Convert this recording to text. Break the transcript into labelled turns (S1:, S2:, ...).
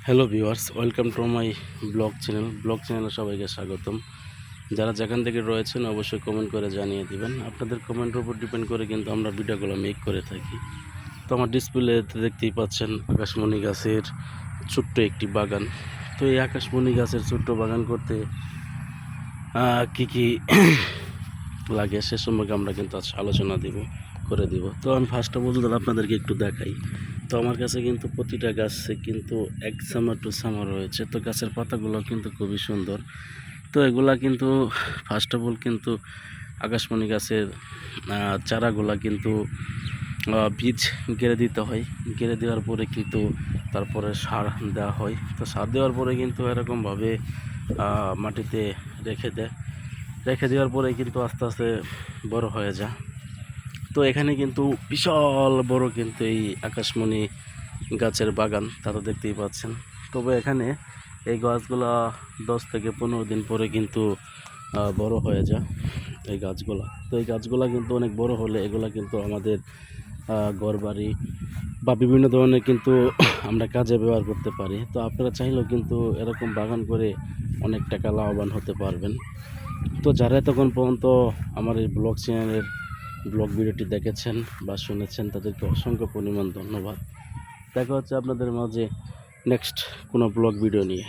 S1: Hello viewers, welcome to my blog চ্যানেলে সবাইকে স্বাগতম। যারা যেখান থেকে রয়েছেন অবশ্যই কমেন্ট করে জানিয়ে দিবেন। আপনাদের কমেন্টের উপর ডিপেন্ড করে কিন্তু আমরা ভিডিওগুলো মেক করে থাকি। তো আমার ডিসপ্লেতে দেখতেই পাচ্ছেন আকাশমণি গাছের ছোট্ট একটি বাগান। তো এই আকাশমণি গাছের ছোট্ট বাগান করতে কি কি লাগে সে সম্পর্কে আমরা কিন্তু আজ আলোচনা করে দিব। তো আমি ফার্স্ট অফ অল আপনাদেরকে একটু দেখাই। তো আমার কাছে কিন্তু প্রতিটা গাছে কিন্তু এক সামার টু সামার রয়েছে। তো গাছের পাতাগুলো কিন্তু খুবই সুন্দর। তো এগুলা কিন্তু ফার্স্ট অফ অল কিন্তু আকাশমণি গাছের চারাগুলা কিন্তু বীজ গেড়ে দিতে হয়। গেড়ে দেওয়ার পরে কিন্তু তারপরে সার দেওয়া হয়। তো সার দেওয়ার পরে কিন্তু এরকমভাবে মাটিতে রেখে দেওয়ার পরে কিন্তু আস্তে আস্তে বড় হয়ে যায়। তো এখানে কিন্তু বিশাল বড় কিন্তু এই আকাশমণি গাছের বাগান, তা তো দেখতেই পাচ্ছেন। তবে এখানে এই গাছগুলা 10 থেকে 15 দিন পরে কিন্তু বড় হয়ে যায় এই গাছগুলা। তো এই গাছগুলা কিন্তু অনেক বড় হলে এগুলা কিন্তু আমাদের ঘরবাড়ি বা বিভিন্ন ধরনের কিন্তু আমরা কাজে ব্যবহার করতে পারি। তো আপনারা চাইলেও কিন্তু এরকম বাগান করে অনেক টাকা লাভবান হতে পারবেন। তো যারা এতক্ষণ পর্যন্ত আমার এই ব্লগ ভিডিওটি দেখেছেন বা শুনেছেন তাদেরকে অসংখ্য পরিমাণ ধন্যবাদ। দেখা হচ্ছে আপনাদের মাঝে নেক্সট কোনো ব্লগ ভিডিও নিয়ে।